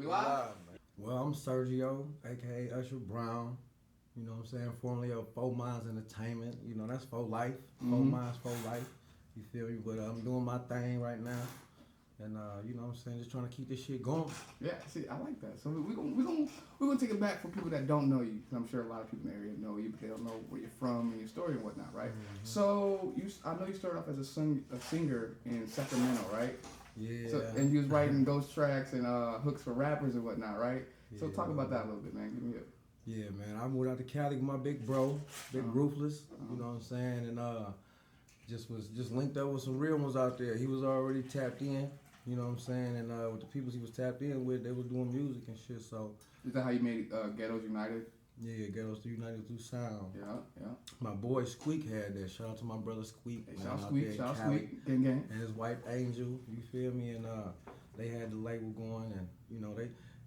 We live? Well, I'm Sergio, aka Usher Brown. You know what I'm saying? Formerly of Four Minds Entertainment. You know, that's for life. Four Minds for life. You feel me? But I'm doing my thing right now. And you know what I'm saying? Just trying to keep this shit going. Yeah, see, I like that. So we're gonna take it back for people that don't know you, because I'm sure a lot of people in the area know you, but they don't know where you're from and your story and whatnot, right? Mm-hmm. So I know you started off as a singer in Sacramento, right? Yeah. So, and you was writing ghost tracks and hooks for rappers and whatnot, right? So Yeah. talk about that a little bit, man. Give me a. Yeah, man. I moved out to Cali with my big bro, Ruthless. You know what I'm saying? And just linked up with some real ones out there. He was already tapped in. You know what I'm saying? And with the people he was tapped in with, they was doing music and shit. So is that how you made Ghettos United? Yeah, Ghettos United through sound. Yeah. My boy Squeak had that. Shout out to my brother Squeak. Hey, shout out Squeak, gang. And his wife Angel. You feel me? And they had the label going, and you know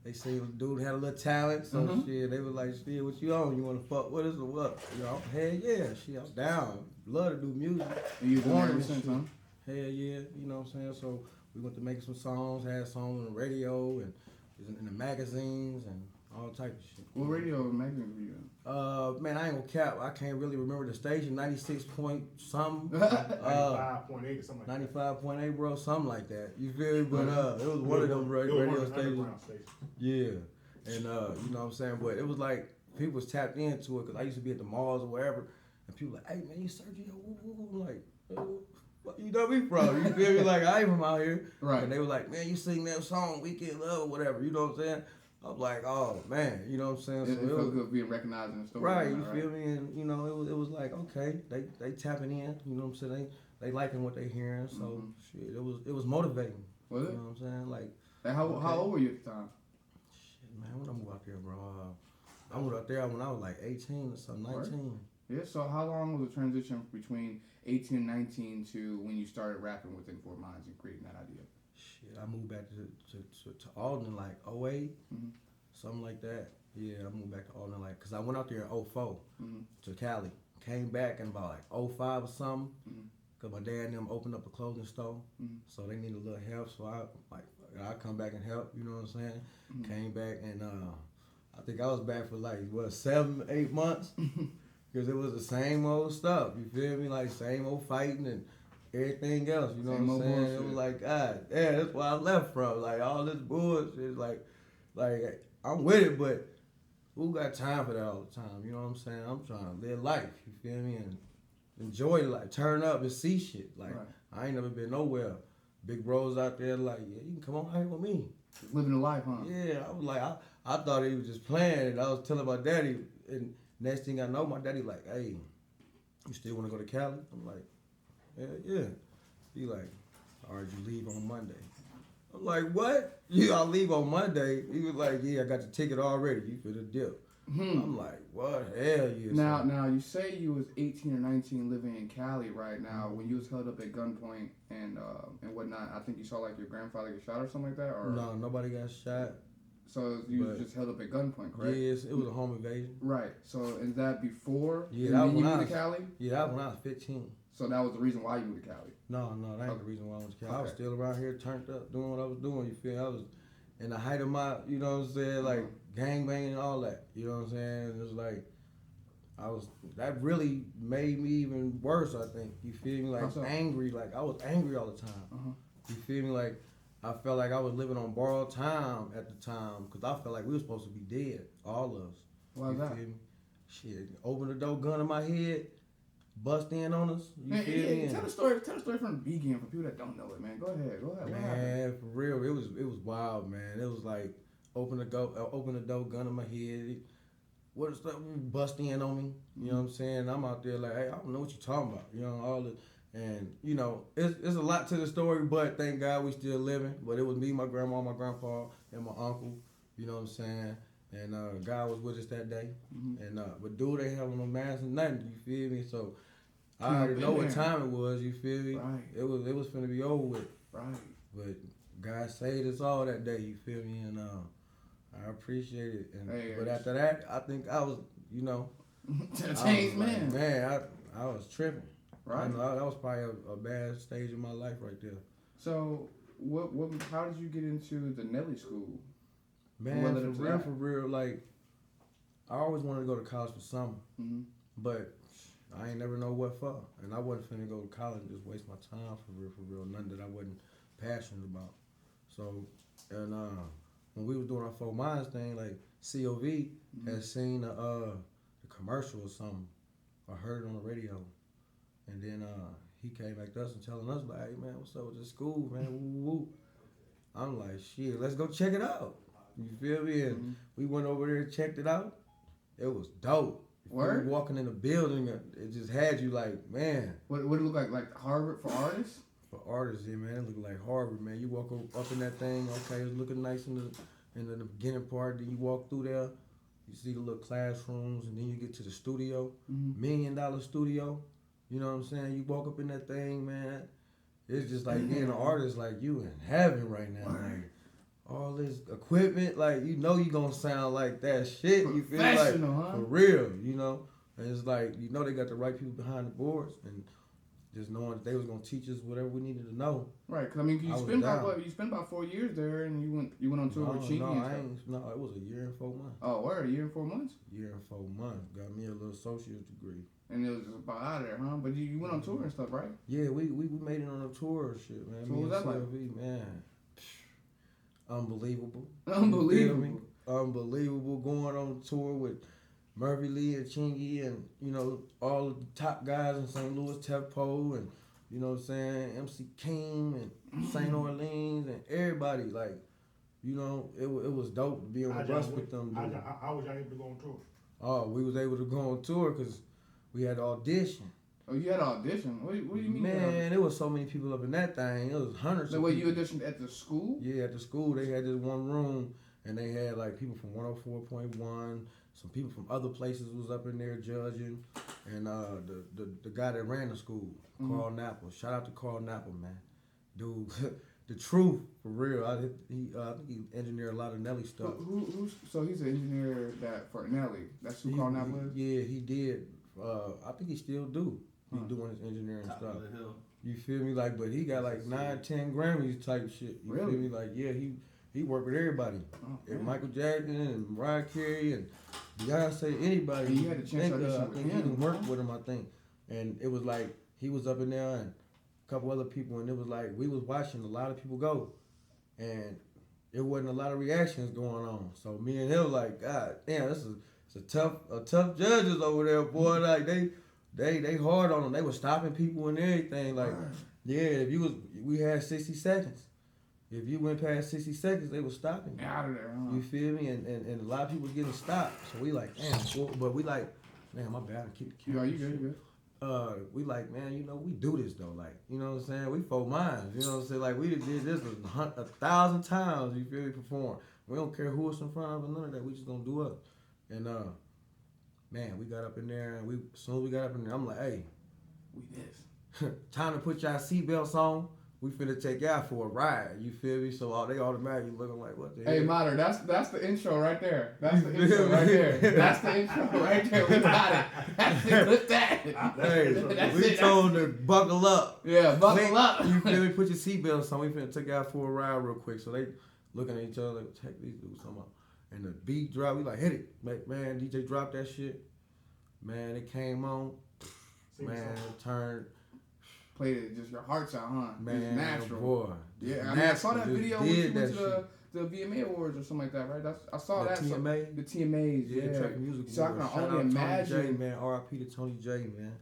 they say the dude had a little talent. So shit, they was like, shit, what you on? You want to fuck with us or what? You know, hell yeah, shit, I'm down. Love to do music. And you born ever since, huh? Hell yeah, you know what I'm saying? So we went to make some songs, had songs on the radio and in the magazines and all type of shit. What radio and magazine were you in? Man, I ain't gonna cap. I can't really remember the station. 96 point something. 95.8 or something like 95.8, bro, something like that. You feel me? But it was one of them radio stations. Yeah. And you know what I'm saying? But it was like people was tapped into it because I used to be at the malls or wherever, and people like, hey man, you Sergio? I'm like, you know me, bro. You feel me? Like I ain't from out here. Right. And they were like, man, you sing that song, Weekend Love or whatever. You know what I'm saying? I was like, oh man, you know what I'm saying? It felt good being recognized in the story. Right, you feel me? And you know, it was like, okay, they tapping in, you know what I'm saying? They liking what they hearing, so shit, it was motivating. Was it? You know what I'm saying? Like how old were you at the time? Shit, man, when I moved out there, bro, I moved out there when I was like 18 or something, 19. Right. Yeah, so how long was the transition between 18 and 19 to when you started rapping within Four Minds and creating that idea? Shit, I moved back to Alton in like 08, something like that. Yeah, I moved back to Alton like, cause I went out there in 04 to Cali. Came back in about like 05 or something, cause my dad and them opened up a clothing store, so they needed a little help. So I come back and help. You know what I'm saying? Came back and I think I was back for like 7-8 months, cause it was the same old stuff. You feel me? Like same old fighting and everything else, you know what I'm saying? Bullshit. It was like, God, yeah, that's where I left from. Like all this bullshit, like I'm with it, but who got time for that all the time? You know what I'm saying? I'm trying to live life, you feel me? And enjoy life, turn up and see shit. Like I ain't never been nowhere. Big bros out there like, yeah, you can come on out with me. Living the life, huh? Yeah, I was like, I thought he was just playing, and I was telling my daddy, and next thing I know, my daddy like, hey, you still want to go to Cali? I'm like, yeah. He like, all right, you leave on Monday. I'm like, what? Yeah, I'll leave on Monday. He was like, yeah, I got the ticket already. You finna dip. I'm like, what? Hell yeah. Now you say you was 18 or 19 living in Cali right now. When you was held up at gunpoint and whatnot, I think you saw like your grandfather get shot or something like that? Or no, nobody got shot. So you was just held up at gunpoint, correct? Yes, it was a home invasion. Right. So is that before? Yeah, that you moved to Cali? Yeah, that was when I was 15. So that was the reason why you moved to Cali? No, that ain't the reason why I went to Cali. Okay. I was still around here, turned up, doing what I was doing. You feel? I was in the height of my, you know what I'm saying, like gangbanging and all that. You know what I'm saying? It was like, that really made me even worse, I think. You feel me? Like angry, like I was angry all the time. You feel me? Like I felt like I was living on borrowed time at the time, because I felt like we were supposed to be dead, all of us. Why you that? Feel me? Shit, open the door, gun in my head, bust in on us. You feel me? Tell the story from the beginning for people that don't know it, man. Go ahead. Man, for real, it was wild, man. It was like open the door, gun in my head. What is that? Bust in on me. You know what I'm saying? I'm out there like, hey, I don't know what you're talking about. You know, all the, and you know, it's a lot to the story, but thank God we still living. But it was me, my grandma, my grandpa, and my uncle. You know what I'm saying? And God was with us that day. And but dude ain't having no mask and nothing. You feel me? So I already know what time it was. You feel me? Right. It was finna be over with. Right. But God saved us all that day. You feel me? And I appreciate it. And but after that, I think I was, you know, a changed man. Like, man, I was tripping. Right. I know, that was probably a bad stage in my life right there. So, how did you get into the Nelly school? Man, for real, like, I always wanted to go to college for summer, but I ain't never know what for. And I wasn't finna go to college and just waste my time for real, nothing that I wasn't passionate about. So, and when we was doing our 4 Minds thing, like, COV had seen the commercial or something. I heard it on the radio. And then he came back to us and telling us, like, hey, man, what's up with this school, man? Woo, woo. I'm like, shit, let's go check it out. You feel me? And we went over there and checked it out. It was dope. Word? Walking in the building, it just had you like, man. What it look like? Like Harvard for artists? For artists, yeah, man. It looked like Harvard, man. You walk up in that thing, okay, it's looking nice in the beginning part. Then you walk through there, you see the little classrooms, and then you get to the studio, $1 million studio. You know what I'm saying? You walk up in that thing, man. It's just like being an artist, like you in heaven right now. Like all this equipment, like you know you gonna sound like that shit. You feel like for real, you know. And it's like you know they got the right people behind the boards, and just knowing that they was gonna teach us whatever we needed to know. Right, cause I mean, you spent about 4 years there, and you went on tour with Chingy and stuff. No, it was a year and 4 months. Oh, word, a year and 4 months? Year and 4 months. Got me a little associate's degree. And it was just about out of there, huh? But you went on tour and stuff, right? Yeah, we made it on a tour and shit, man. So what was that like? Man, unbelievable. Unbelievable going on tour with Murphy Lee and Chingy and, you know, all the top guys in St. Louis, Tefpo and, you know what I'm saying, MC King and St. Orleans and everybody. Like, you know, it was dope to be on the bus with them. How was y'all able to go on tour? Oh, we was able to go on tour because we had to audition. Oh, you had an audition? What do you mean? Man, there was so many people up in that thing. It was hundreds of people. You auditioned at the school? Yeah, at the school. They had this one room, and they had, like, people from 104.1. Some people from other places was up in there judging. And the guy that ran the school, Carl Napple. Shout out to Carl Napple, man. Dude, the truth, for real. I think he engineered a lot of Nelly stuff. So he's an engineer for Nelly. That's who Carl Napple is? Yeah, he did. I think he still do. He's doing his engineering Top stuff. of the hill. You feel me? Like, but he got like 9-10 Grammys type shit. You really? Feel me? Like, yeah, he worked with everybody. And Michael Jackson and Mariah Carey and Beyonce, anybody. And you had a chance to audition with him. He didn't work with him, I think. And it was like, he was up in there and a couple other people, and it was like, we was watching a lot of people go. And it wasn't a lot of reactions going on. So me and him like, God damn, it's a tough judges over there, boy. Like, they hard on them. They were stopping people and everything. Like, yeah, we had 60 seconds. If you went past 60 seconds, they were stopping you. Out of there, huh? You feel me? And a lot of people was getting stopped. So we like, damn. But we like, man, my bad. I keep the camera. You good. We like, man, you know, we do this though. Like, you know what I'm saying? We 4 Minds. You know what I'm saying? Like, we did this 1,000 times. You feel me? Perform. We don't care who it's in front of or none of that. We just gonna do us. And man, we got up in there, and as soon as we got up in there, I'm like, hey, we this. Time to put y'all seatbelts on. We finna take y'all for a ride. You feel me? So they automatically looking like, what the hell? Hey, Mater, that's the intro right there. That's the intro right there. That's the intro right there. We got it. That's it. Look that. Hey, we told them to buckle up. Yeah, buckle up. You feel me? Put your seatbelts on. We finna take y'all for a ride real quick. So they looking at each other like, check these dudes talking about. And the beat drop, we like, hit it. Man, DJ dropped that shit. Man, it came on. Man, turned. Played it, just your heart's out, huh? Man, just natural. Boy. Yeah, I mean, I saw that video when you went to the VMA Awards or something like that, right? I saw that. TMA? The TMAs, yeah. Traffic Music So Awards. I can only imagine. Tony J, man. R.I.P. to Tony J, man.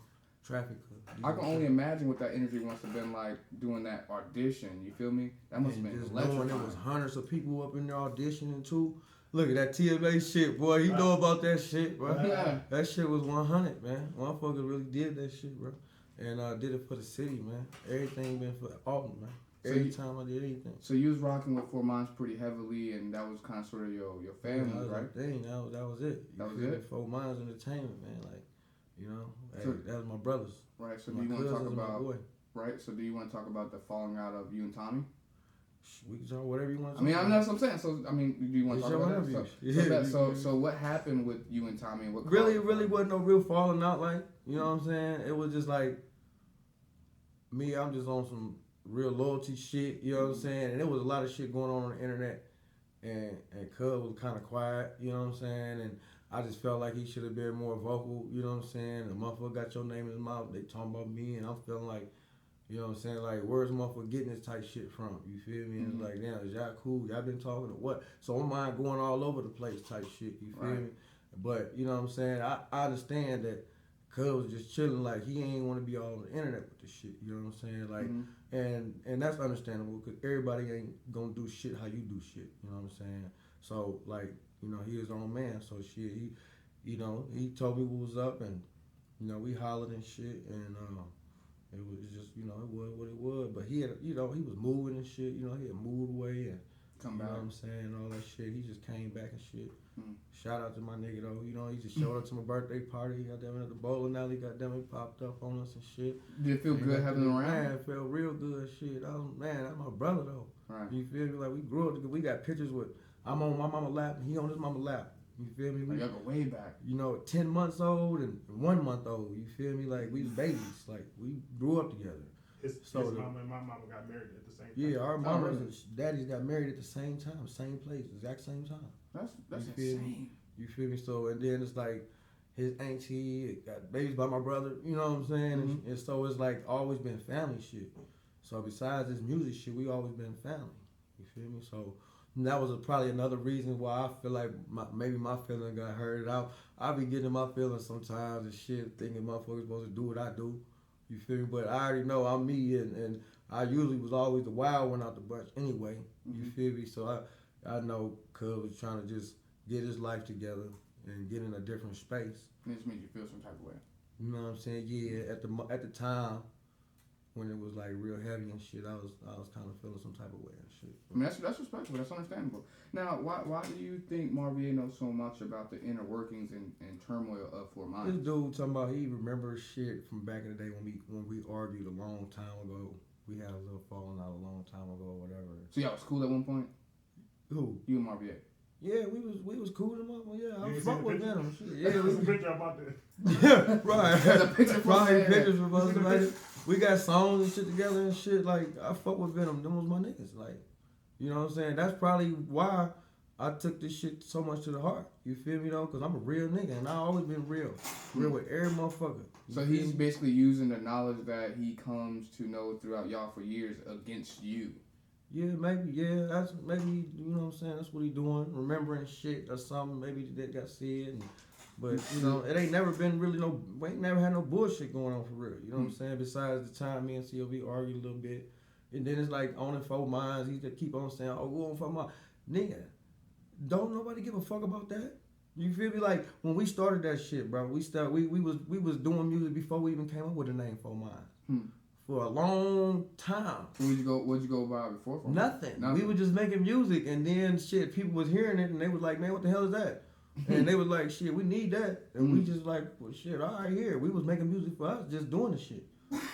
Traffic. I can only imagine what that energy must have been like doing that audition. You feel me? That must have been electrifying. Knowing there was hundreds of people up in there auditioning too. Look at that TMA shit, boy. You know about that shit, bro. Yeah. That shit was 100, man. Motherfuckers really did that shit, bro. And I did it for the city, man. Everything been for Alton, man. Every time I did anything. So you was rocking with 4 Minds pretty heavily, and that was kind of sort of your family, right? That was it. That was it? 4 Minds Entertainment, man. Like, you know, So, that was my brothers. Right. So my do you want to talk about? boy. Right. So do you want to talk about the falling out of you and Tommy? We can talk whatever you want to talk about. That's what I'm saying. So, I mean, do you want to talk about that? So what happened with you and Tommy? And what really wasn't no real falling out, like, you know what I'm saying? It was just like, me, I'm just on some real loyalty shit, you know what I'm saying? And there was a lot of shit going on the internet. and Cub was kind of quiet, you know what I'm saying? And I just felt like he should have been more vocal, you know what I'm saying? The motherfucker got your name in his mouth, they talking about me, and I'm feeling like, you know what I'm saying? Like, where's the motherfucker getting this type shit from? You feel me? And it's like, damn, is y'all cool? Y'all been talking or what? So my mind going all over the place type shit, you feel me? But, you know what I'm saying? I understand that Cuz was just chilling, like, he ain't want to be all on the internet with this shit, you know what I'm saying? Like, and that's understandable, because everybody ain't gonna do shit how you do shit, you know what I'm saying? So, like, you know, he his own man, so shit, he, you know, he told me what was up, and, you know, we hollered and shit, and, it was just, you know, it was what it was. But he had, you know, he was moving and shit. You know, he had moved away and come back. You know what I'm saying? All that shit. He just came back and shit. Shout out to my nigga though. You know, he just showed up to my birthday party. Goddamn it, at the bowling alley. Goddamn it, popped up on us and shit. Did it feel good having him around? Man, it felt real good. Shit. Man, that's my brother though. Right. You feel me? Like, we grew up together. We got pictures with, I'm on my mama lap and he on his mama lap. You feel me? Y'all go way back. You know, 10 months old and 1 month old. You feel me? Like, we was babies. Like, we grew up together. His mama and my mama got married at the same time. Yeah, our mamas and daddies got married at the same time, same place, exact same time. That's insane. You feel me? So, and then it's like his auntie got babies by my brother, you know what I'm saying? And so it's like always been family shit. So besides this music shit, we always been family. You feel me? So that was probably another reason why I feel like maybe my feeling got hurt. I be getting my feelings sometimes and shit, thinking motherfuckers supposed to do what I do. You feel me? But I already know I'm me, and I usually was always the wild one out the bunch anyway. You feel me? So I know Cub was trying to just get his life together and get in a different space. And it just made you feel some type of way. You know what I'm saying? Yeah, at the time when it was like real heavy and shit, I was kind of feeling some type of way and shit. I mean, that's respectable. That's understandable. Now, why do you think Marvier knows so much about the inner workings and turmoil of Fort Myers? This dude talking about he remembers shit from back in the day when we argued a long time ago. We had a little falling out a long time ago or whatever. So y'all was cool at one point? Who? You and Marvier? Yeah, we was cool to them. Yeah, I fuck with them. Yeah, there's a picture about that. Yeah, right. There's a picture from pictures of us. Like, we got songs and shit together and shit. Like, I fuck with Venom. Them was my niggas. Like, you know what I'm saying? That's probably why I took this shit so much to the heart. You feel me though? Because I'm a real nigga and I always been real. Real with every motherfucker. So he's basically using the knowledge that he comes to know throughout y'all for years against you. Yeah, maybe. Yeah, that's maybe. You know what I'm saying? That's what he doing. Remembering shit or something. Maybe that got said. But you know, it ain't never been really we ain't never had no bullshit going on for real. You know what I'm saying? Besides the time me and CLV argued a little bit, and then it's like on and Four Minds. He just keep on saying, "Oh, go on 4 Minds." Nigga, don't nobody give a fuck about that. You feel me? Like when we started that shit, bro. We was doing music before we even came up with the name 4 Minds. For a long time. What'd you go by before? Nothing. We were just making music, and then shit, people was hearing it, and they was like, "Man, what the hell is that?" And they was like, "Shit, we need that." And we just like, "Well, shit, all right, here." We was making music for us, just doing the shit,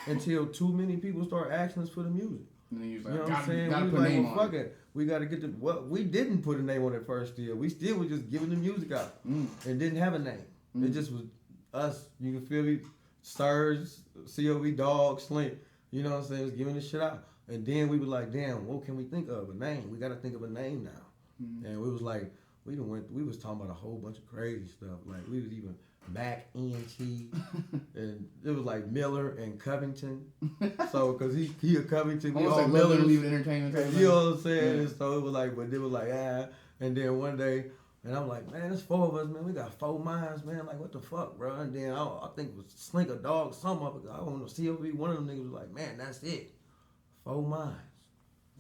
until too many people started asking us for the music. And then you was like, you know what I'm saying? We was like, well, fuck it. We got to get the. Well, we didn't put a name on it first. Still, we still was just giving the music out, and didn't have a name. It just was us. You can feel me, Stars, COV, Dog, Slink. You know what I'm saying? Was giving this shit out. And then we were like, damn, what can we think of? A name. We got to think of a name now. And we was like, we was talking about a whole bunch of crazy stuff. Like, we was even Mac, ENT, and it was like Miller and Covington. So, because he a Covington, we all like Millers. Leave entertainment. You know what I'm saying? Yeah. And so it was like, but they were like, And then one day, and I'm like, man, there's 4 of us, man. We got 4 minds, man. Like, what the fuck, bro? And then I think it was Slink or Dog, something up. I don't know, CLV, one of them niggas was like, man, that's it. 4 minds.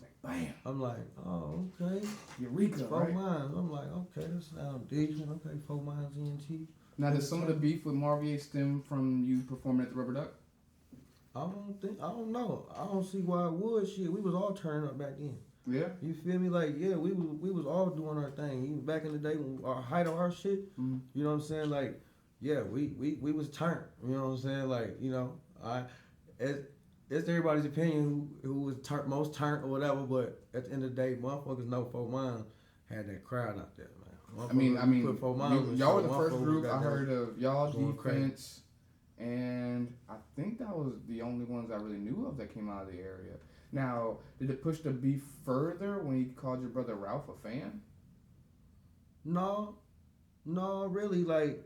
Like, bam. I'm like, oh, okay. Eureka, 4 right? minds. I'm like, okay, that sounds decent. Okay, 4 minds ENT. Now, does some of the beef with Marvier stem from you performing at the Rubber Duck? I don't know. I don't see why it would. Shit, we was all turning up back then. Yeah. You feel me? Like, yeah, we was all doing our thing. Even back in the day when our height of our shit, you know what I'm saying? Like, yeah, we was turned. You know what I'm saying? Like, you know, it's everybody's opinion who was most turned or whatever, but at the end of the day, motherfuckers know 4 Minds had that crowd out there, man. I mean, put 4 Minds y'all were the first group I heard of. Y'all, Defense, crazy. And I think that was the only ones I really knew of that came out of the area. Now, did it push the beef further when you called your brother Ralph a fan? No, really, like,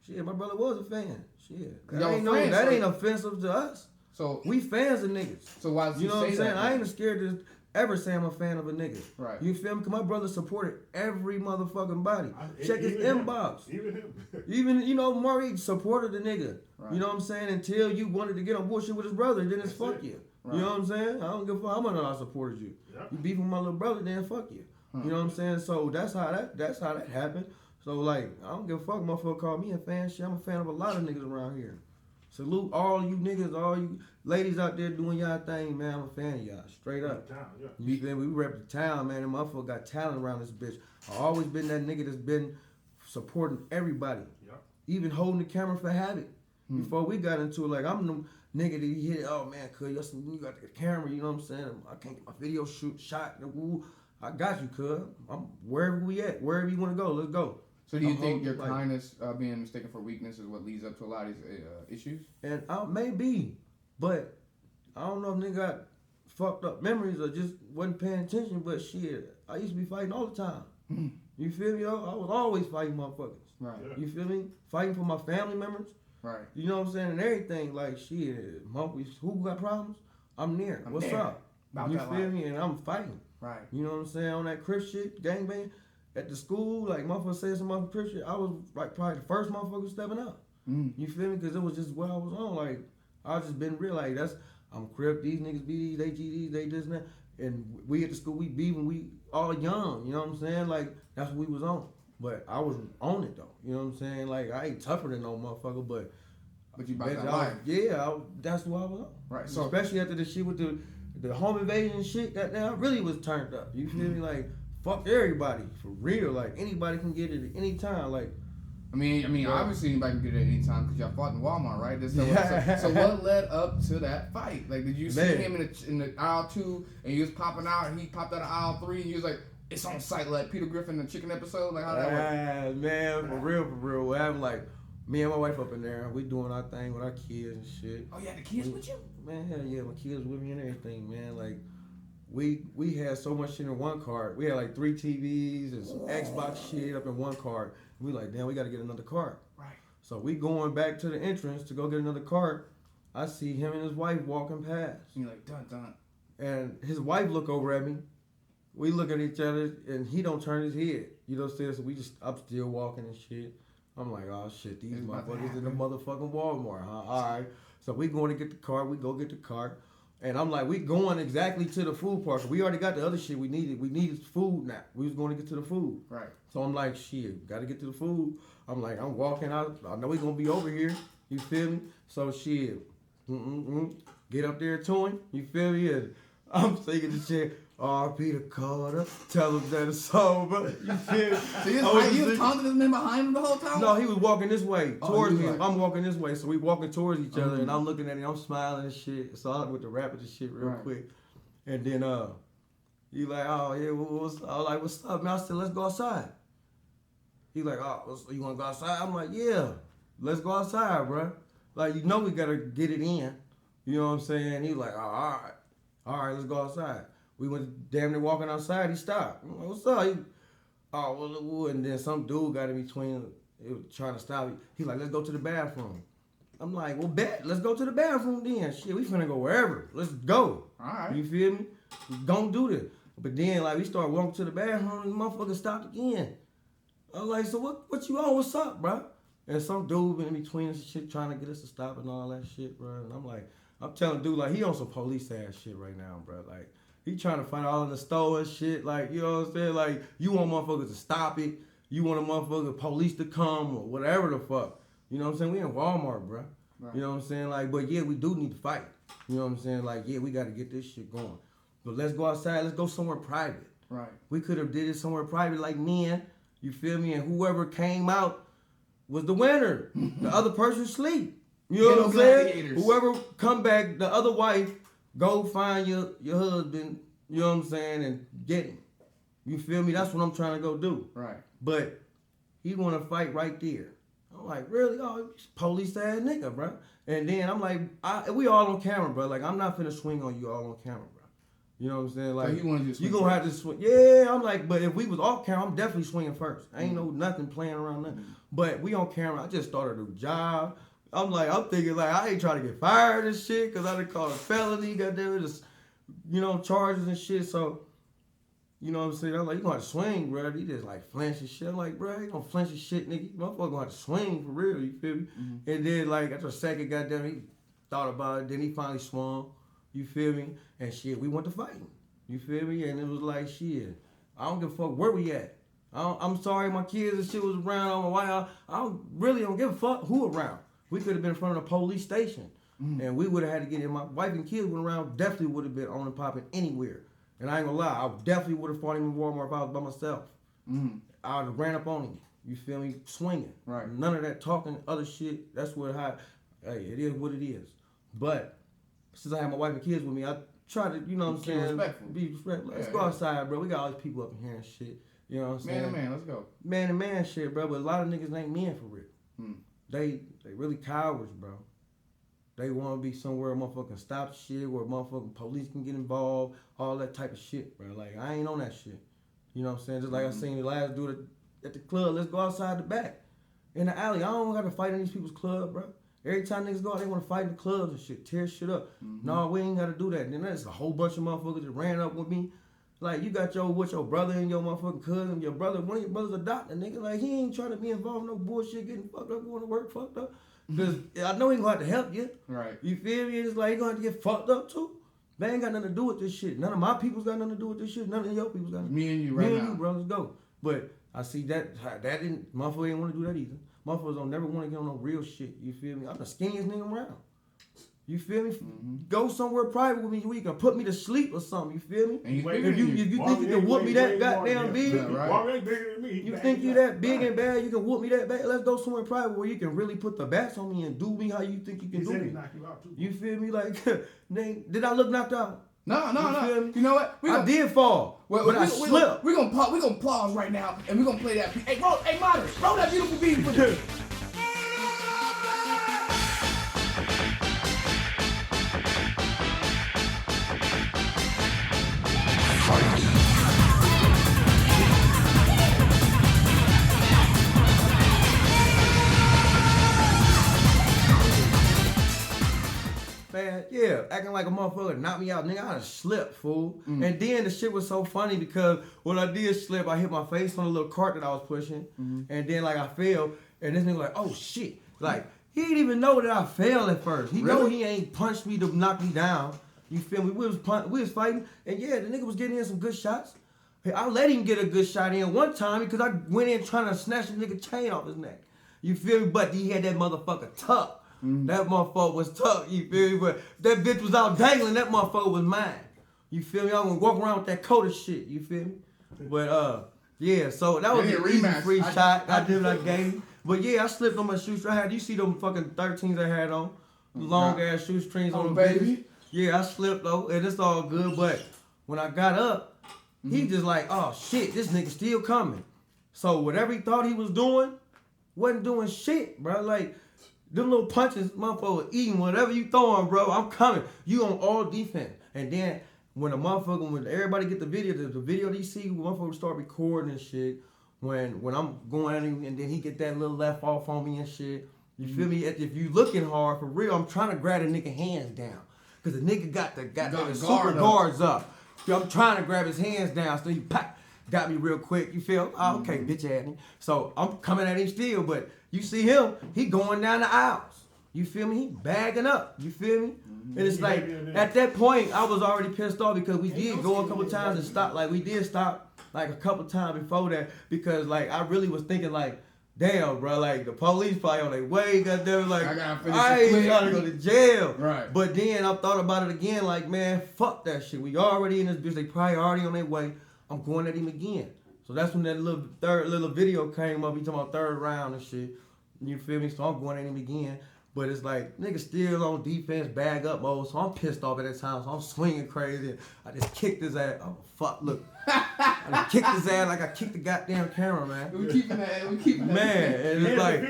shit, my brother was a fan. Shit. That ain't offensive to us. So we fans of niggas. So why does you know what I'm saying? That, I ain't scared to ever say I'm a fan of a nigga. Right. You feel me? Cause my brother supported every motherfucking body. Check his inbox. Even him. Even, Maury supported the nigga. Right. You know what I'm saying? Until you wanted to get on bullshit with his brother, then it's fuck you. Right. You know what I'm saying? I don't give a fuck how much I supported you. Yep. You beef with my little brother, then fuck you. You know what I'm saying? So that's how that happened. So like, I don't give a fuck. Motherfucker call me a fan. Shit, I'm a fan of a lot of niggas around here. Salute all you niggas, all you ladies out there doing y'all thing, man. I'm a fan of y'all, straight up. You feel me? We rep the town, man. And motherfucker got talent around this bitch. I always been that nigga that's been supporting everybody, even holding the camera for Habit. Before we got into it, like I'm the nigga that he hit. Oh man, cuz you got the camera. You know what I'm saying? I can't get my video shot. I got you, cuz. I'm wherever we at, wherever you want to go, let's go. So do you think your kindness being mistaken for weakness is what leads up to a lot of these issues? And maybe, but I don't know if nigga got fucked up memories or just wasn't paying attention. But shit, I used to be fighting all the time. You feel me? I was always fighting motherfuckers. Right. You feel me? Fighting for my family members. Right. You know what I'm saying? And everything, like shit, who got problems? I'm near. What's up? You feel me? And I'm fighting. Right. You know what I'm saying? On that Chris shit, gangbang. At the school, like motherfuckers said some motherfucker Chris shit, I was like probably the first motherfucker stepping up. You feel me? Because it was just what I was on. Like I just been real. Like I'm Crip. These niggas be these, they GDs, they this and that. And we at the school, we be when we all young. You know what I'm saying? Like that's what we was on. But I was on it though. You know what I'm saying? Like I ain't tougher than no motherfucker, but you about that life. That's what I was on. Right. So especially after the shit with the home invasion shit, that I really was turned up. You feel me? Like. Fuck everybody, for real. Like, anybody can get it at any time. Like, I mean, obviously anybody can get it at any time because y'all fought in Walmart, right? So what led up to that fight? Like, did you see him in the aisle 2 and you was popping out and he popped out of aisle 3 and you was like, it's on sight, like Peter Griffin, the chicken episode? Like, how that work? Man, for real. We're having, like, me and my wife up in there, we doing our thing with our kids and shit. Oh, you had the kids with you? Man, hell yeah, my kids with me and everything, man. Like, we had so much shit in one cart. We had like 3 TVs and some Xbox shit up in one cart. We like, damn, we got to get another cart. Right. So we going back to the entrance to go get another cart. I see him and his wife walking past. And you're like, dun. And his wife look over at me. We look at each other, and he don't turn his head. You know what I'm saying? So I'm still walking and shit. I'm like, oh shit, these motherfuckers in the motherfucking Walmart, huh? All right. So we going to get the cart. We go get the cart. And I'm like, we going exactly to the food park. We already got the other shit we needed. We needed food now. We was going to get to the food. Right. So I'm like, shit, got to get to the food. I'm like, I'm walking out. I know he's going to be over here. You feel me? So shit, get up there to him. You feel me? And I'm thinking the shit. R.P. the Carter. Tell him that it's over. You feel me? So he was taunting this man behind him the whole time? No, he was walking this way towards me. Like, I'm walking this way, so we walking towards each other, and I'm looking at him. I'm smiling and shit. So I with the rap of the shit real quick, and then he like, oh yeah, I was like, what's up, man? I said, let's go outside. He like, oh, you want to go outside? I'm like, yeah, let's go outside, bro. Like, you know we gotta get it in. You know what I'm saying? He like, oh, all right, let's go outside. We went damn near walking outside. He stopped. I'm like, what's up? And then some dude got in between, trying to stop me. He like, let's go to the bathroom. I'm like, well, bet. Let's go to the bathroom then. Shit, we finna go wherever. Let's go. All right. You feel me? Don't do this. But then, like, we started walking to the bathroom and the motherfucker stopped again. I was like, so what you on? What's up, bro? And some dude in between us shit trying to get us to stop and all that shit, bro. And I'm telling dude, like, he on some police ass shit right now, bro. Like, he trying to find all in the store and shit. Like, you know what I'm saying? Like, you want motherfuckers to stop it. You want a motherfucker, police to come or whatever the fuck. You know what I'm saying? We in Walmart, bro. Right. You know what I'm saying? Like, but yeah, we do need to fight. You know what I'm saying? Like, yeah, we got to get this shit going. But let's go outside. Let's go somewhere private. Right. We could have did it somewhere private like men. You feel me? And whoever came out was the winner. The other person sleep. You know what I'm saying? Whoever come back, the other wife, go find your husband, you know what I'm saying, and get him. You feel me? That's what I'm trying to go do. Right. But he want to fight right there. I'm like, really? Oh, police ass nigga, bro. And then I'm like, we all on camera, bro. Like, I'm not finna swing on you all on camera, bro. You know what I'm saying? Like, so he wanted you to swing you gonna have to swing. Yeah, I'm like, but if we was off camera, I'm definitely swinging first. I ain't no nothing playing around nothing. But we on camera. I just started a new job. I'm thinking like I ain't trying to get fired and shit because I done called a felony. Goddamn, just charges and shit. So. You know what I'm saying? I'm like, you gonna have to swing, bro. He just like flinch and shit. I'm like, bro, you gonna flinch and shit, nigga. Motherfucker gonna have to swing for real, you feel me? Mm-hmm. And then like after a second, goddamn, he thought about it. Then he finally swung, you feel me? And shit, we went to fighting, you feel me? And it was like, shit, I don't give a fuck where we at. I'm sorry, my kids and shit was around. I don't know why. I don't give a fuck who around. We could have been in front of the police station, and we would have had to get in. My wife and kids went around. Definitely would have been on and popping anywhere. And I ain't gonna lie, I definitely would have fought him in Walmart if I was by myself. I would have ran up on him. You feel me? Swinging. Right. None of that talking, other shit. That's what hey, it is what it is. But since I have my wife and kids with me, I try to, you know what I'm saying? Respectful. Be respectful. Let's go outside, bro. We got all these people up in here and shit. You know what I'm saying? Man to man, let's go. Man to man shit, bro. But a lot of niggas ain't men for real. They really cowards, bro. They want to be somewhere motherfucking stop shit, where motherfucking police can get involved, all that type of shit, bro. Like, I ain't on that shit. You know what I'm saying? Just like I seen the last dude at the club, let's go outside the back. In the alley, I don't got to fight in these people's club, bro. Every time niggas go out, they want to fight in the clubs and shit, tear shit up. No, we ain't got to do that. Then there's a whole bunch of motherfuckers that ran up with me. Like, you got your brother and your motherfucking cousin, your brother, one of your brothers a doctor, nigga. Like, he ain't trying to be involved in no bullshit, getting fucked up, going to work fucked up. Because I know he gonna have to help you. Right. You feel me? It's like he gonna have to get fucked up too. They ain't got nothing to do with this shit. None of my people's got nothing to do with this shit. None of your people's got nothing. Me and you right now. Me and you, bro, let's go. But I see that motherfucker didn't want to do that either. Motherfuckers don't never want to get on no real shit. You feel me? I'm the skinniest nigga around. You feel me? Go somewhere private with me where you can put me to sleep or something. You feel me? If you think you can whoop me that goddamn big, you think you that big and bad, you can whoop me that bad. Let's go somewhere private where you can really put the bats on me and do me how you think you can do me. You feel me? Like, did I look knocked out? No. You know what? I did fall, but I slipped. We're gonna pause right now and we're gonna play that. Hey, moderate, roll that beautiful beat for you. Man, yeah, acting like a motherfucker knocked me out, nigga. I just slipped, fool. And then the shit was so funny because when I did slip, I hit my face on a little cart that I was pushing, and then like I fell, and this nigga like, oh shit, like he didn't even know that I fell at first. He know he ain't punched me to knock me down. You feel me? We was fighting, and yeah, the nigga was getting in some good shots. I let him get a good shot in one time because I went in trying to snatch the nigga chain off his neck. You feel me? But he had that motherfucker tucked. That motherfucker was tucked, you feel me? But that bitch was out dangling, that motherfucker was mine. You feel me? I was gonna walk around with that coat of shit, you feel me? But yeah, so that was a easy free shot. I did what I gave. But yeah, I slipped on my shoestrings. You see them fucking 13s I had on? Long ass shoestrings on them baby. Yeah, I slipped though, and it's all good. But when I got up, he just like, oh shit, this nigga still coming. So whatever he thought he was doing, wasn't doing shit, bro. Like, them little punches, motherfucker was eating whatever you throwing, bro. I'm coming. You on all defense. And then when everybody get the video that you see, motherfucker start recording and shit. When I'm going at him and then he get that little left off on me and shit. You feel me? If you looking hard for real, I'm trying to grab the nigga hands down. Cause the nigga got the super guards up. I'm trying to grab his hands down, so he got me real quick. You feel? Oh, okay, bitch at me. So I'm coming at him still, but you see him, he going down the aisles. You feel me? He bagging up. You feel me? And it's like, at that point, I was already pissed off because we did go a couple times and stop. Like, we did stop like a couple times before that because, like, I really was thinking, like, damn, bro, like, the police probably on their way, goddamn, like, I ain't gotta go to jail. Right. But then I thought about it again, like, man, fuck that shit. We already in this bitch. They probably already on their way. I'm going at him again. So that's when that little video came up. He talking about third round and shit. You feel me? So I'm going at him again. But it's like, nigga still on defense, bag up mode. So I'm pissed off at that time. So I'm swinging crazy. I just kicked his ass. Oh, fuck, look. I kicked his ass like I kicked the goddamn camera, man. We keeping that. Man, and it's like,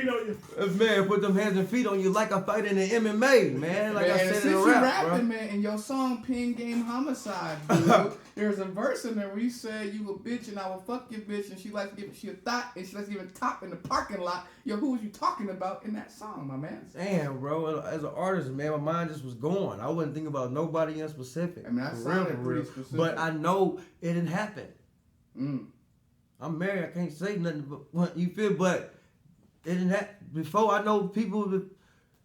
man, put them hands and feet on you like I fight in the MMA, man. Like man, I said since in the you rap, rapping, bro. man, in your song "Pin Game Homicide," dude, there's a verse in there where you said you a bitch and I will fuck your bitch, and she likes to give she a thought and she likes to give a top in the parking lot. Yo, who was you talking about in that song, my man? Damn, bro. As an artist, man, my mind just was going. I wasn't thinking about nobody in specific. I mean, that sounded pretty specific. But I know it didn't happen. Mm. I'm married. I can't say nothing but what you feel. But it didn't happen. Before I know people that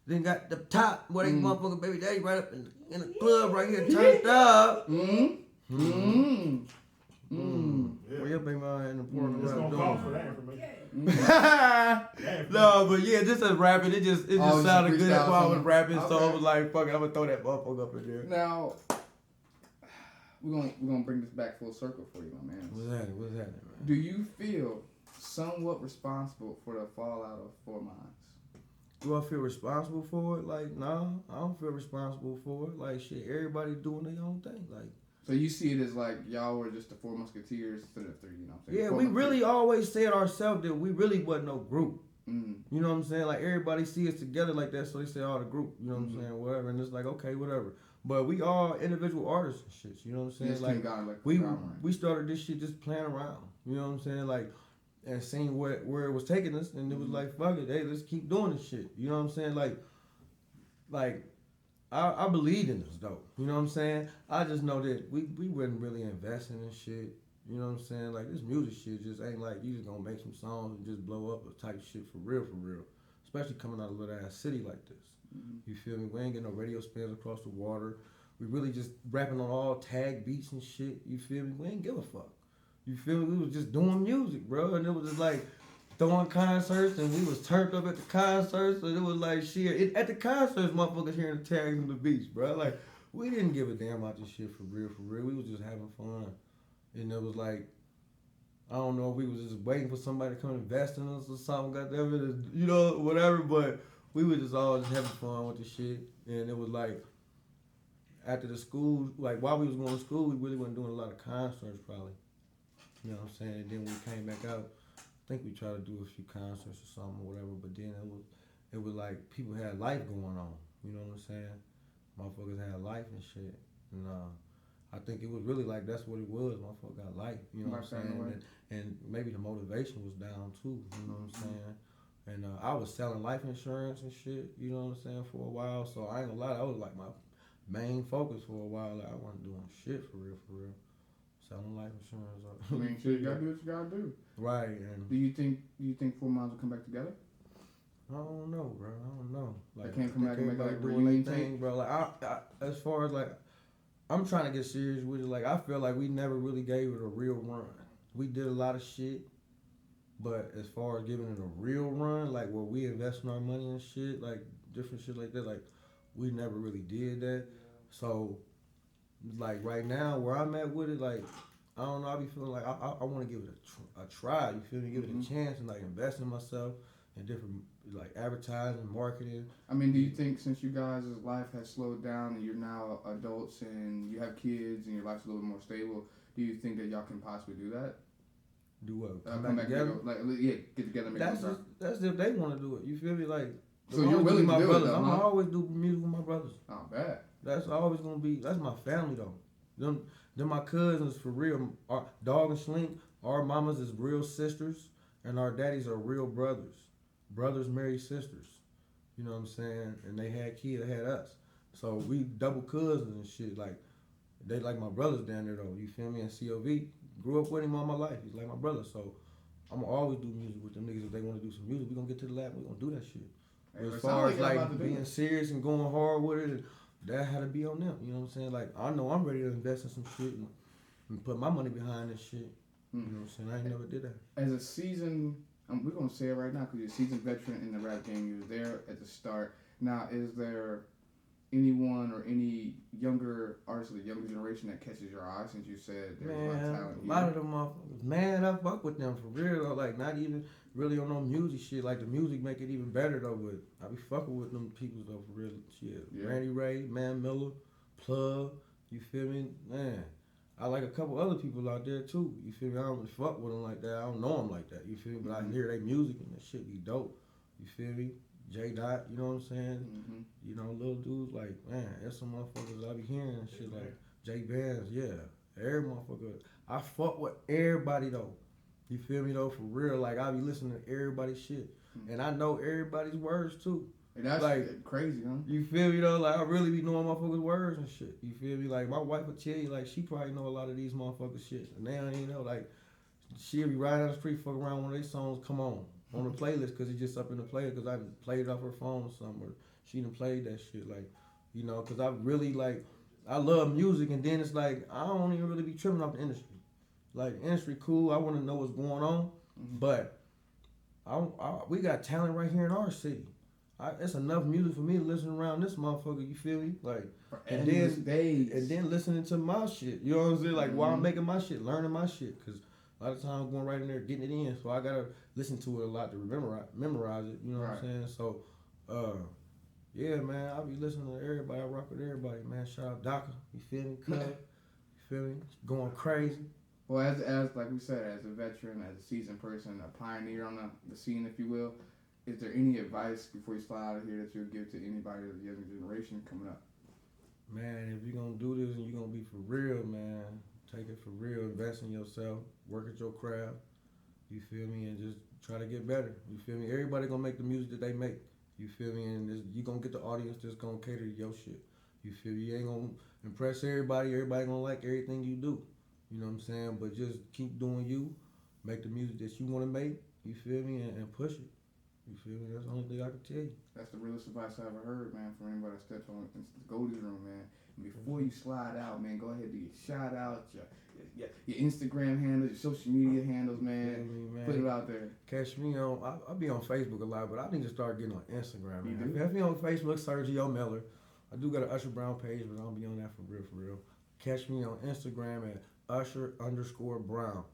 then got the top where they motherfucking baby daddy right up in the club right here turned up. Where your baby mama in the portal? It's gonna call for that information. No, but yeah, just as rapping, it just sounded good while I was rapping, so Okay. I was like, fuck it, I'm gonna throw that motherfucker up in there. Now, we're gonna bring this back full circle for you, my man. What's happening, man? Do you feel somewhat responsible for the fallout of Four Minds? Do I feel responsible for it? Like, no, I don't feel responsible for it. Like, shit, everybody doing their own thing. Like, so you see it as like y'all were just the Four Musketeers instead of three, you know what I'm saying? yeah, Four we Musketeers. really always said ourselves that we really wasn't no group. Mm. You know what I'm saying? Like, everybody see us together like that, so they say, oh, the group. You know what I'm saying? Whatever. And it's like, okay, whatever. But we all individual artists and shit. You know what I'm saying? Just Like, got, like we started this shit just playing around. You know what I'm saying? Like, and seeing where it was taking us, and it was like, fuck it, hey, let's keep doing this shit. You know what I'm saying? Like I believed in us though. You know what I'm saying? I just know that we wasn't really investing in shit. You know what I'm saying? Like, this music shit just ain't like you just gonna make some songs and just blow up a type shit for real. Especially coming out of a little ass city like this. You feel me? We ain't getting no radio spins across the water. We really just rapping on all tag beats and shit. You feel me? We ain't give a fuck. You feel me? We was just doing music, bro. And it was just like throwing concerts, and we was turned up at the concerts, and it was like shit. At the concerts, motherfuckers hearing the tags on the beats, bro. Like, we didn't give a damn about this shit for real. We was just having fun. And it was like, I don't know if we was just waiting for somebody to come invest in us or something, goddamn it, you know, whatever, but we were just all just having fun with the shit. And it was like, after the school, like while we was going to school, we really wasn't doing a lot of concerts probably. You know what I'm saying? And then when we came back out, I think we tried to do a few concerts or something or whatever, but then it was like people had life going on. You know what I'm saying? Motherfuckers had life and shit. And I think it was really like that's what it was. Motherfucker got life. You know what I'm saying? And maybe the motivation was down too. You know what I'm saying? And I was selling life insurance and shit. You know what I'm saying? For a while. So I ain't gonna lie, that was like my main focus for a while. Like, I wasn't doing shit for real. Selling life insurance. I mean, shit, you gotta do what you gotta do. Right. And Do you think Four Minds will come back together? I don't know, bro. I don't know. Like, they can't come back and make like a doing reunion anything, tape? bro. Like, I as far as like, I'm trying to get serious with it. Like, I feel like we never really gave it a real run. We did a lot of shit, but as far as giving it a real run, like where we investing our money and shit, like different shit like that, like we never really did that. So, like right now, where I'm at with it, like I don't know, I be feeling like I want to give it a try. You feel me? Give it a chance and like invest in myself and different like advertising, marketing. I mean, do you think since you guys' life has slowed down and you're now adults and you have kids and your life's a little bit more stable, do you think that y'all can possibly do that? Do what? Come back together? Get together and make That's if they want to do it. You feel me? Like, so you're willing to do brothers. it, though, I'm huh? always do music with my brothers. Oh, bad. That's always gonna be. That's my family though. Them my cousins for real. Our Dog and Slink. Our mamas is real sisters, and our daddies are real brothers. Brothers marry sisters. You know what I'm saying? And they had kids. They had us. So we double cousins and shit. Like, they like my brothers down there though. You feel me? And COV grew up with him all my life. He's like my brother. So I'm gonna always do music with them niggas. If they want to do some music, we gonna get to the lab. We gonna do that shit. Hey, as far as like being serious and going hard with it, that had to be on them. You know what I'm saying? Like, I know I'm ready to invest in some shit and put my money behind this shit. You know what I'm saying? I ain't never did that. As a seasoned, we're gonna say it right now because you're a seasoned veteran in the rap game. You were there at the start. Now, is there anyone or any younger artist of the younger generation that catches your eye since you said there's a lot of talent a lot of them motherfuckers, man, I fuck with them for real though. Like, not even really on no music shit. Like, the music make it even better though, but I be fucking with them people though for real shit. Yeah. Randy Ray, Man Miller, Plug, you feel me? Man, I like a couple other people out there too. You feel me? I don't really fuck with them like that. I don't know them like that. You feel me? But I hear their music and that shit be dope. You feel me? J Dot, you know what I'm saying? You know, little dudes like, man, there's some motherfuckers I be hearing and shit like J Bands, yeah. Every motherfucker. I fuck with everybody though. You feel me though? For real. Like I be listening to everybody's shit. And I know everybody's words too. And that's like crazy, huh? You feel me though? Like I really be knowing motherfuckers' words and shit. You feel me? Like my wife would tell you, like she probably know a lot of these motherfuckers' shit. And they don't even know, like she'll be riding down the street, fuck around one of these songs come on the playlist because it's just up in the playlist because I played it off her phone or something. Or she done played that shit, like, you know, because I really like, I love music and then it's like, I don't even really be tripping off the industry. Like, industry cool, I want to know what's going on, but we got talent right here in our city. It's enough music for me to listen around this motherfucker, you feel me? Like, and then listening to my shit, you know what I'm saying? Like, while I'm making my shit, learning my shit, because a lot of times I'm going right in there getting it in, so I gotta listen to it a lot to memorize it, you know what I'm saying? So, yeah, man, I be listening to everybody, I rock with everybody, man. Shout out Daka, you feel me? Cub, you feel me? Going crazy. Well, as like we said, as a veteran, as a seasoned person, a pioneer on the scene, if you will, is there any advice before you slide out of here that you'll give to anybody of the younger generation coming up? Man, if you're going to do this and you're going to be for real, man, take it for real, invest in yourself, work at your craft, you feel me, and just try to get better, you feel me? Everybody going to make the music that they make, you feel me, and you're going to get the audience that's going to cater to your shit, you feel me? You ain't going to impress everybody going to like everything you do, you know what I'm saying? But just keep doing you, make the music that you want to make, you feel me, and push it. You feel me? That's the only thing I can tell you. That's the realest advice I ever heard, man, from anybody that steps on the Goldies Room, man. And before you slide out, man, go ahead and do your shout out, your Instagram handles, your social media handles, man. Put it out there. Catch me on, I'll be on Facebook a lot, but I need to start getting on Instagram, man. Catch me on Facebook, Sergio Miller. I do got an Usher Brown page, but I don't be on that for real. Catch me on Instagram at Usher_Brown.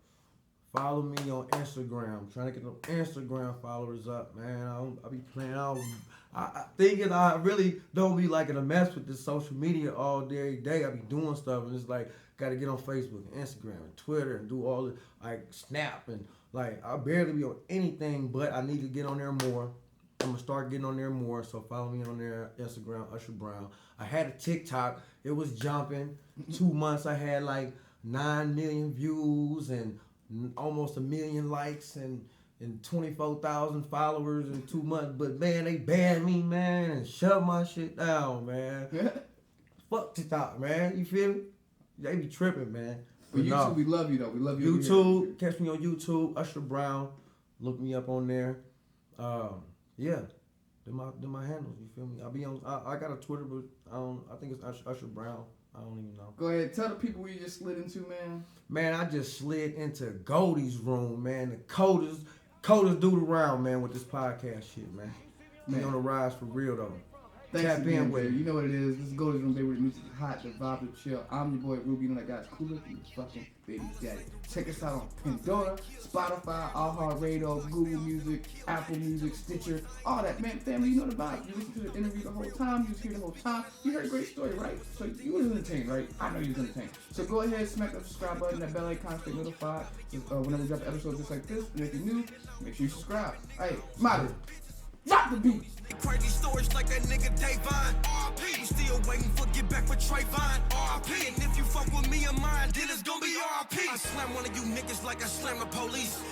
Follow me on Instagram. I'm trying to get them Instagram followers up, man. I be playing out. I thinking I really don't be liking to mess with this social media all day, every day. I be doing stuff and it's like, got to get on Facebook and Instagram and Twitter and do all the, like, Snap. And, like, I barely be on anything, but I need to get on there more. I'm going to start getting on there more, so follow me on there, Instagram, Usher Brown. I had a TikTok. It was jumping. 2 months I had, like, 9 million views and almost 1 million likes and 24,000 followers in 2 months. But man, they banned me, man, and shut my shit down, man. Fuck TikTok, man. You feel me? They be tripping, man. But YouTube, we love you though. We love you. YouTube, catch me on YouTube, Usher Brown. Look me up on there. Yeah, they're my handles. You feel me? I be on. I got a Twitter, but I think it's Usher Brown. I don't even know. Go ahead, tell the people where you just slid into, man. Man, I just slid into Goldies Room, man. The coldest dude around, man, with this podcast shit, man. We on the rise for real, though. Thanks Tap again, in with it. You know what it is. This is Goldies Room, baby, where the music is hot, the vibe is chill. I'm your boy, Ruby. You know that guy's cooler than your fucking baby daddy. Check us out on Pandora, Spotify, iHeartRadio, Google Music, Apple Music, Stitcher, all that. Man, family, you know the vibe. You listen to the interview the whole time. You was here the whole time. You heard a great story, right? So you was entertained, right? I know you was entertained. So go ahead, smack that subscribe button, that bell icon, stay notified whenever we drop episodes just like this. And if you're new, make sure you subscribe. Hey, Molly, drop the beat. Crazy stories like that nigga Davon. RP. We still waiting for get back for Trayvon. RP. And if you fuck with me and mine, then it's gonna be RP. I slam one of you niggas like I slam the police.